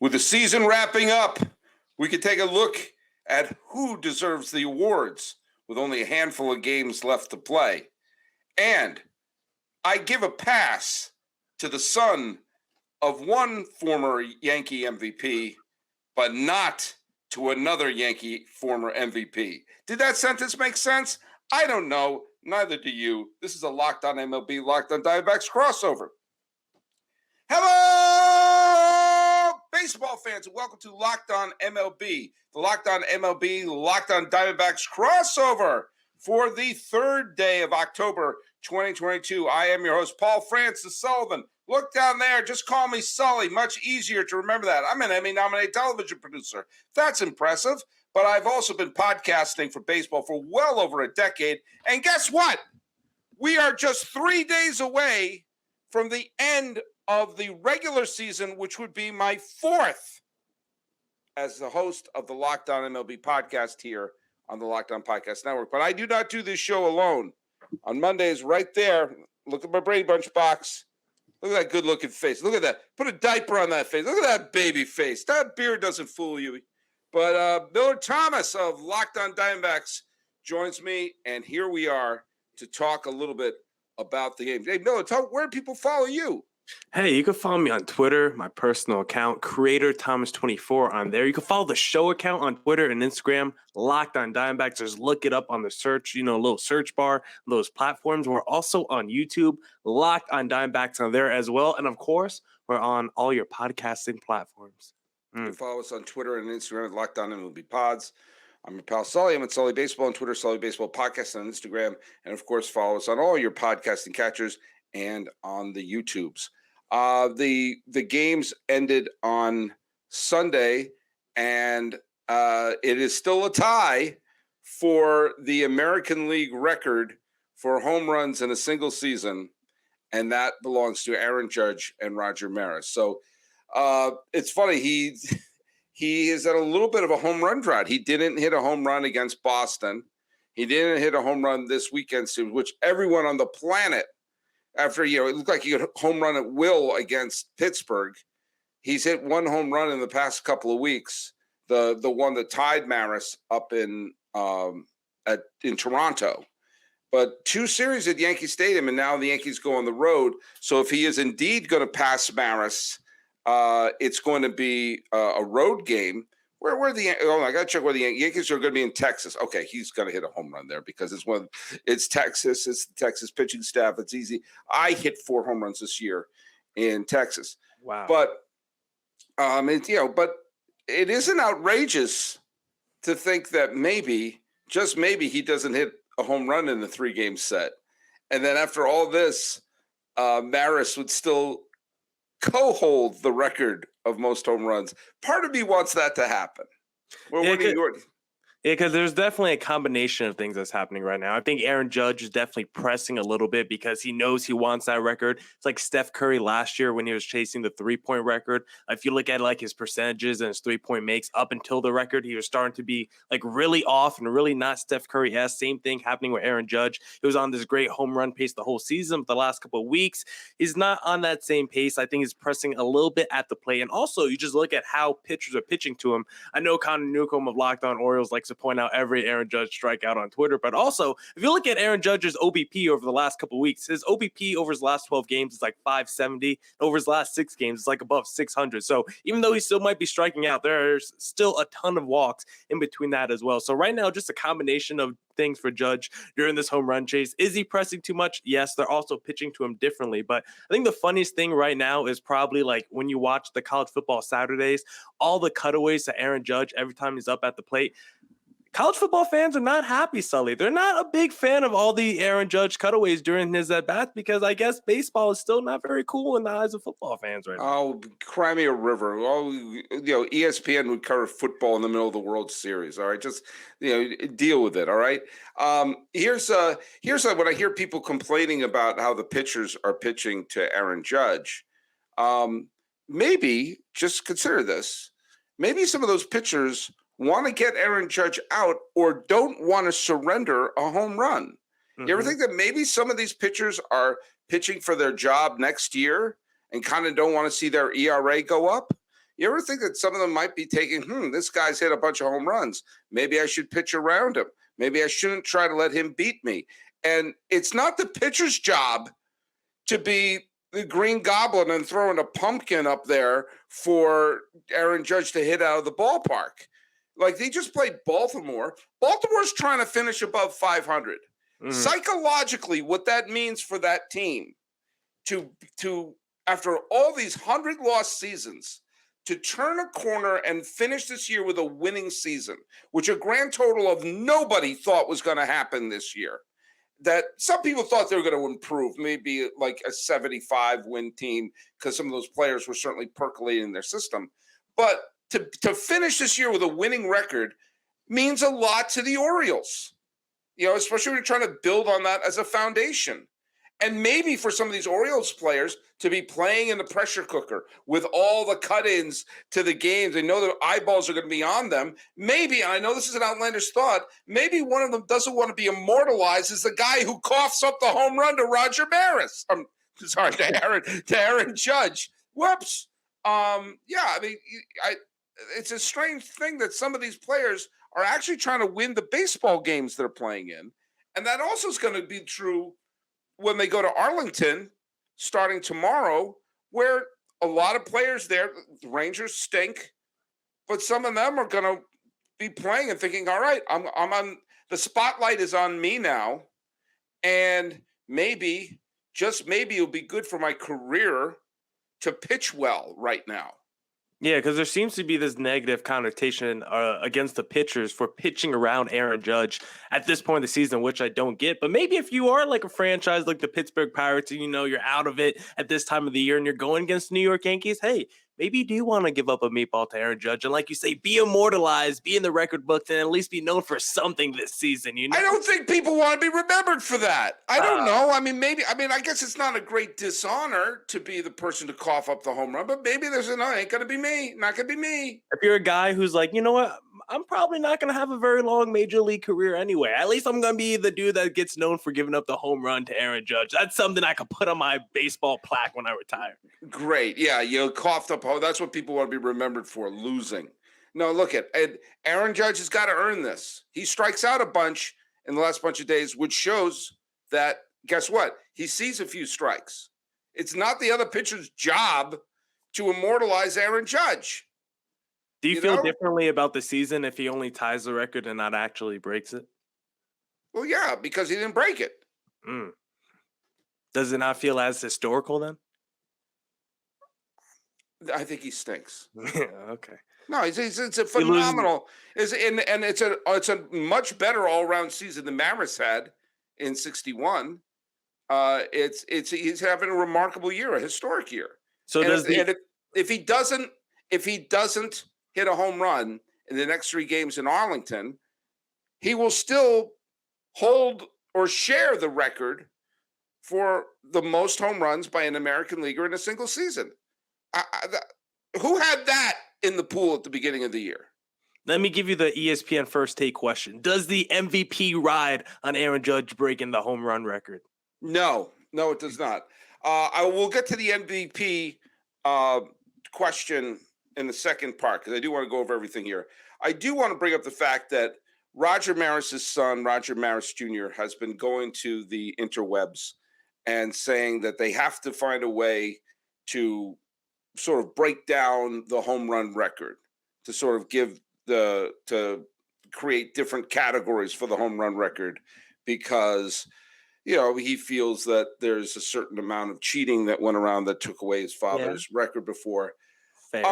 With the season wrapping up, we can take a look at who deserves the awards with only a handful of games left to play. And I give a pass to the son of one former Yankee MVP, but not to another Yankee former MVP. Did that sentence make sense? I don't know. Neither do you. This is a Locked On MLB, Locked On Diamondbacks crossover. Hello, baseball fans, and welcome to Locked On MLB, the Locked On MLB, Locked On Diamondbacks crossover for the third day of October 2022. I am your host, Paul Francis Sullivan. Look down there. Just call me Sully. Much easier to remember that. I'm an Emmy-nominated television producer. That's impressive. But I've also been podcasting for baseball for well over a decade. And guess what? We are just 3 days away from the end of the regular season, which would be my fourth as the host of the Locked On MLB podcast here on the Locked On Podcast Network. But I do not do this show alone. On Mondays, right there, look at my Brady Bunch box. Look at that good-looking face. Look at that. Put a diaper on that face. Look at that baby face. That beard doesn't fool you. But Miller Thomas of Locked On Diamondbacks joins me, and here we are to talk a little bit about the game. Hey, Miller, where do people follow you? Hey, you can follow me on Twitter, my personal account, Creator Thomas24 on there. You can follow the show account on Twitter and Instagram, Locked On Diamondbacks. Just look it up on the search, little search bar, those platforms. We're also on YouTube, Locked On Diamondbacks on there as well. And of course, we're on all your podcasting platforms. You can follow us on Twitter and Instagram at Locked On MLB Pods. I'm your pal Sully. I'm at Sully Baseball on Twitter, Sully Baseball Podcast on Instagram. And of course, follow us on all your podcasting catchers and on the YouTubes. The games ended on Sunday, and it is still a tie for the American League record for home runs in a single season, and that belongs to Aaron Judge and Roger Maris. So it's funny, he is at a little bit of a home run drought. He didn't hit a home run against Boston. He didn't hit a home run this weekend, which everyone on the planet, after, it looked like he could home run at will against Pittsburgh. He's hit one home run in the past couple of weeks, the one that tied Maris up in Toronto. But two series at Yankee Stadium, and now the Yankees go on the road. So if he is indeed going to pass Maris, it's going to be a road game. I got to check where the Yankees are going to be in Texas. Okay, he's going to hit a home run there because it's Texas. It's the Texas pitching staff. It's easy. I hit 4 home runs this year in Texas. Wow. But but it isn't outrageous to think that maybe, just maybe, he doesn't hit a home run in the 3-game set, and then after all this, Maris would still co-hold the record of most home runs. Part of me wants that to happen. Because there's definitely a combination of things that's happening right now. I think Aaron Judge is definitely pressing a little bit because he knows he wants that record. It's like Steph Curry last year when he was chasing the 3-point record. If you look at like his percentages and his 3-point makes up until the record, he was starting to be like really off and really not Steph Curry-esque. Same thing happening with Aaron Judge. He was on this great home run pace the whole season, but the last couple of weeks, he's not on that same pace. I think he's pressing a little bit at the plate. And also, you just look at how pitchers are pitching to him. I know Connor Newcomb of Locked On Orioles likes to point out every Aaron Judge strikeout on Twitter, but also if you look at Aaron Judge's OBP over the last couple of weeks, his OBP over his last 12 games is like 570. Over his last 6 games, it's like above 600. So even though he still might be striking out, there's still a ton of walks in between that as well. So right now, just a combination of things for Judge during this home run chase. Is he pressing too much? Yes, they're also pitching to him differently. But I think the funniest thing right now is probably like when you watch the college football Saturdays, all the cutaways to Aaron Judge every time he's up at the plate. College football fans are not happy, Sully. They're not a big fan of all the Aaron Judge cutaways during his at-bats because I guess baseball is still not very cool in the eyes of football fans right now. Oh, cry me a river. ESPN would cover football in the middle of the World Series, all right? Just, deal with it, all right? Here's when I hear people complaining about how the pitchers are pitching to Aaron Judge. Maybe, just consider this, maybe some of those pitchers want to get Aaron Judge out or don't want to surrender a home run. Mm-hmm. You ever think that maybe some of these pitchers are pitching for their job next year and kind of don't want to see their ERA go up? You ever think that some of them might be taking, this guy's hit a bunch of home runs. Maybe I should pitch around him. Maybe I shouldn't try to let him beat me. And it's not the pitcher's job to be the Green Goblin and throwing a pumpkin up there for Aaron Judge to hit out of the ballpark. Like, they just played Baltimore. Baltimore's trying to finish above 500. Psychologically, what that means for that team to after all these 100-loss seasons, to turn a corner and finish this year with a winning season, which a grand total of nobody thought was going to happen this year. That some people thought they were going to improve, maybe like a 75-win team, because some of those players were certainly percolating in their system. But to finish this year with a winning record means a lot to the Orioles, especially when you're trying to build on that as a foundation. And maybe for some of these Orioles players to be playing in the pressure cooker with all the cut-ins to the games, they know their eyeballs are going to be on them. Maybe, I know this is an outlandish thought, maybe one of them doesn't want to be immortalized as the guy who coughs up the home run to Roger Maris. To Aaron Judge. Whoops. It's a strange thing that some of these players are actually trying to win the baseball games they're playing in. And that also is going to be true when they go to Arlington starting tomorrow, where a lot of players there, the Rangers stink, but some of them are going to be playing and thinking, all right, I'm on, the spotlight is on me now. And maybe, just maybe it'll be good for my career to pitch well right now. Yeah, because there seems to be this negative connotation against the pitchers for pitching around Aaron Judge at this point in the season, which I don't get. But maybe if you are like a franchise like the Pittsburgh Pirates and you're out of it at this time of the year and you're going against the New York Yankees, hey, maybe you do want to give up a meatball to Aaron Judge. And like you say, be immortalized, be in the record books, and at least be known for something this season. I don't think people want to be remembered for that. I don't know. I guess it's not a great dishonor to be the person to cough up the home run, but maybe there's ain't going to be me. Not going to be me. If you're a guy who's like, you know what? I'm probably not going to have a very long major league career anyway. At least I'm going to be the dude that gets known for giving up the home run to Aaron Judge. That's something I could put on my baseball plaque when I retire. Great. Yeah, coughed up. That's what people want to be remembered for, losing. No, look at Aaron Judge has got to earn this. He strikes out a bunch in the last bunch of days, which shows that, guess what? He sees a few strikes. It's not the other pitcher's job to immortalize Aaron Judge. Do you feel differently about the season if he only ties the record and not actually breaks it? Well, yeah, because he didn't break it. Does it not feel as historical then? I think he stinks. Okay. No, it's a phenomenal. It's a much better all around season than Maris had in '61. He's having a remarkable year, a historic year. So if he doesn't hit a home run in the next 3 games in Arlington, he will still hold or share the record for the most home runs by an American leaguer in a single season. Who had that in the pool at the beginning of the year? Let me give you the ESPN First Take question. Does the MVP ride on Aaron Judge breaking the home run record? No, it does not. I will get to the MVP question in the second part, because I do want to go over everything here. I do want to bring up the fact that Roger Maris's son, Roger Maris Jr., has been going to the interwebs and saying that they have to find a way to sort of break down the home run record, to sort of to create different categories for the home run record, because he feels that there's a certain amount of cheating that went around that took away his father's record before. Fair.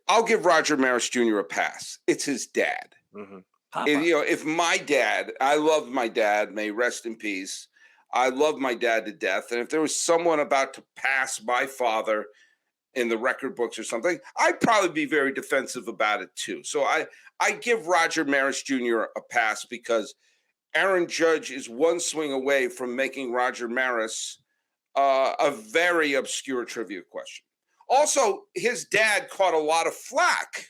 I'll give Roger Maris Jr. a pass. It's his dad. Mm-hmm. If my dad, I love my dad, may rest in peace. I love my dad to death. And if there was someone about to pass my father in the record books or something, I'd probably be very defensive about it too. So I give Roger Maris Jr. a pass, because Aaron Judge is one swing away from making Roger Maris a very obscure trivia question. Also, his dad caught a lot of flack.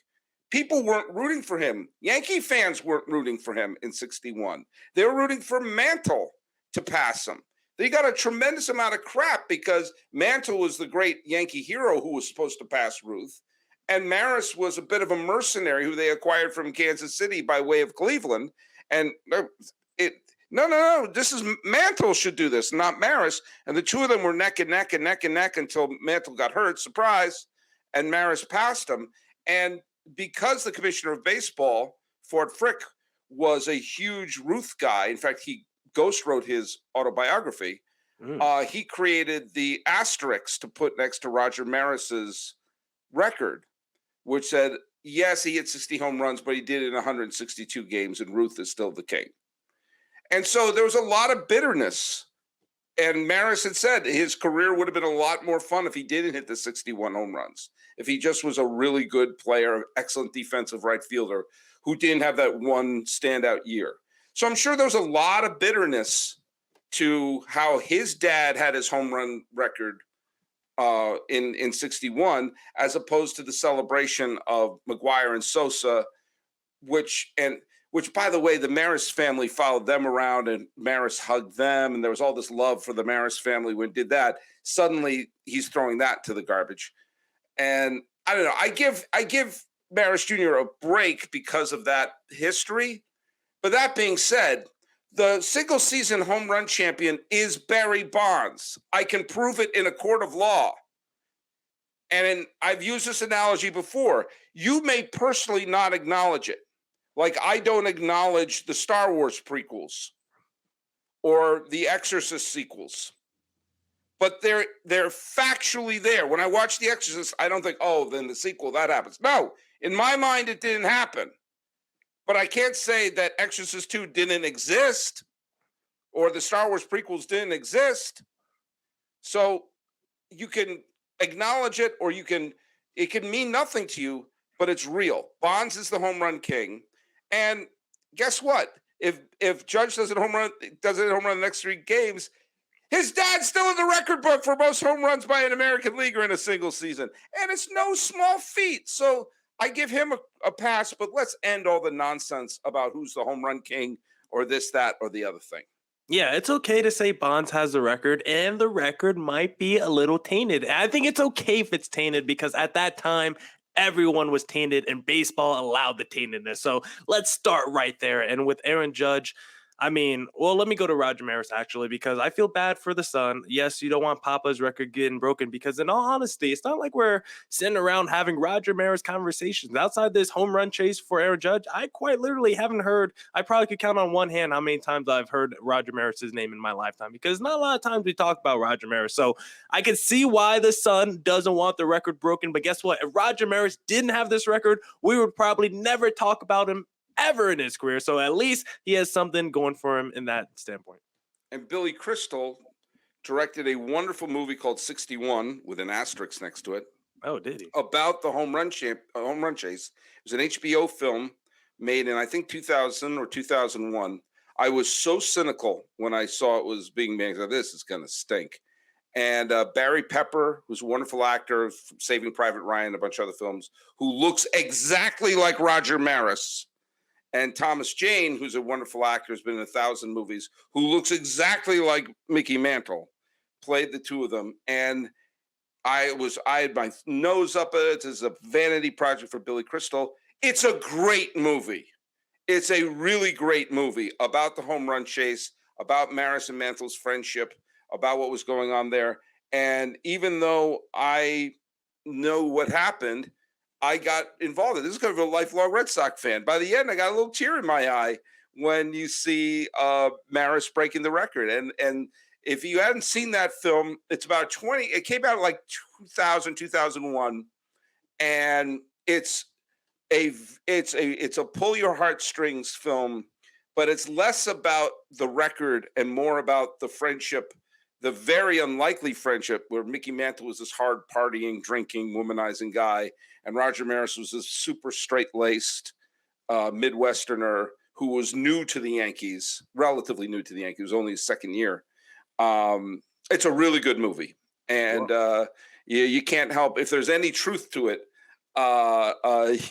People weren't rooting for him. Yankee fans weren't rooting for him in '61. They were rooting for Mantle to pass him. They got a tremendous amount of crap because Mantle was the great Yankee hero who was supposed to pass Ruth, and Maris was a bit of a mercenary who they acquired from Kansas City by way of Cleveland. And it no, this is Mantle should do this, not Maris. And the two of them were neck and neck and neck and neck until Mantle got hurt, surprise, and Maris passed him. And because the commissioner of baseball, Fort Frick, was a huge Ruth guy, in fact, he ghost wrote his autobiography. He created the asterisk to put next to Roger Maris's record, which said, yes, he hit 60 home runs, but he did it in 162 games, and Ruth is still the king. And so there was a lot of bitterness. And Maris had said his career would have been a lot more fun if he didn't hit the 61 home runs, if he just was a really good player, excellent defensive right fielder who didn't have that one standout year. So I'm sure there was a lot of bitterness to how his dad had his home run record in 61, as opposed to the celebration of McGuire and Sosa, which, by the way, the Maris family followed them around and Maris hugged them. And there was all this love for the Maris family when did that. Suddenly he's throwing that to the garbage. And I don't know, I give Maris Jr. a break because of that history. But that being said, the single season home run champion is Barry Bonds. I can prove it in a court of law. And I've used this analogy before. You may personally not acknowledge it. Like I don't acknowledge the Star Wars prequels or the Exorcist sequels. But they're factually there. When I watch The Exorcist, I don't think, oh, then the sequel, that happens. No, in my mind, it didn't happen. But I can't say that Exorcist 2 didn't exist or the Star Wars prequels didn't exist. So you can acknowledge it or it can mean nothing to you, but it's real. Bonds is the home run king. And guess what? If Judge doesn't home run the next 3 games, his dad's still in the record book for most home runs by an American leaguer in a single season. And it's no small feat. So I give him a pass, but let's end all the nonsense about who's the home run king or this, that, or the other thing. Yeah, it's okay to say Bonds has the record, and the record might be a little tainted. And I think it's okay if it's tainted because at that time, everyone was tainted, and baseball allowed the taintedness. So let's start right there. And with Aaron Judge, I mean, well, let me go to Roger Maris, actually, because I feel bad for the son. Yes, you don't want Papa's record getting broken because, in all honesty, it's not like we're sitting around having Roger Maris conversations. Outside this home run chase for Aaron Judge, I quite literally haven't heard, I probably could count on one hand how many times I've heard Roger Maris's name in my lifetime because not a lot of times we talk about Roger Maris. So I can see why the son doesn't want the record broken. But guess what? If Roger Maris didn't have this record, we would probably never talk about him ever in his career. So at least he has something going for him in that standpoint. And Billy Crystal directed a wonderful movie called 61 with an asterisk next to it. Oh, did he? About the home run chase. It was an HBO film made in, I think, 2000 or 2001. I was so cynical when I saw it was being made. This is going to stink. And Barry Pepper, who's a wonderful actor from Saving Private Ryan, a bunch of other films, who looks exactly like Roger Maris. And Thomas Jane, who's a wonderful actor, has been in 1,000 movies, who looks exactly like Mickey Mantle, played the two of them. And I had my nose up at it. It's a vanity project for Billy Crystal. It's a great movie. It's a really great movie about the home run chase, about Maris and Mantle's friendship, about what was going on there. And even though I know what happened, I got involved in this. Is kind of a lifelong Red Sox fan. By the end, I got a little tear in my eye when you see Maris breaking the record. And if you hadn't seen that film, it's about 20. It came out like 2000, 2001, and it's a pull your heartstrings film, but it's less about the record and more about the friendship. The very unlikely friendship where Mickey Mantle was this hard partying, drinking, womanizing guy, and Roger Maris was this super straight-laced Midwesterner who was new to the Yankees, relatively new to the Yankees. It was only his second year. It's a really good movie, and you can't help if there's any truth to it.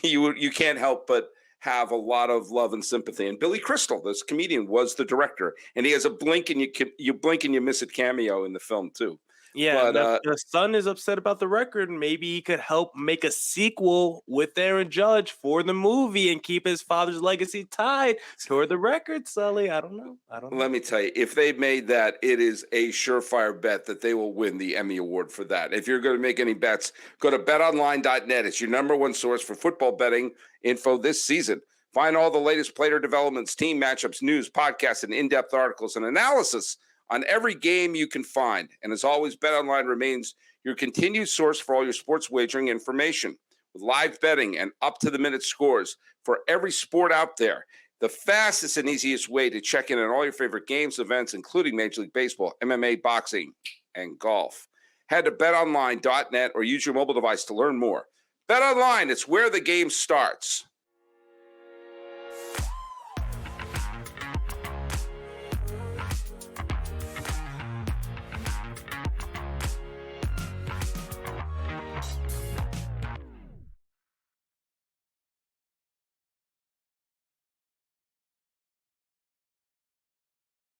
You can't help but have a lot of love and sympathy. And Billy Crystal, this comedian, was the director, and he has a blink and you blink and you miss it cameo in the film too. Yeah, But and if the son is upset about the record, maybe he could help make a sequel with Aaron Judge for the movie and keep his father's legacy tied toward the record, Sully. I don't know. I don't know. let me tell you, if they made that, it is a surefire bet that they will win the Emmy Award for that. If you're going to make any bets, go to betonline.net. It's your number one source for football betting info this season. Find all the latest player developments, team matchups, news, podcasts, and in-depth articles and analysis on every game you can find. And as always, BetOnline remains your continued source for all your sports wagering information with live betting and up-to-the-minute scores for every sport out there. The fastest and easiest way to check in on all your favorite games, events, including Major League Baseball, MMA, boxing, and golf. Head to betonline.net or use your mobile device to learn more. BetOnline, it's where the game starts.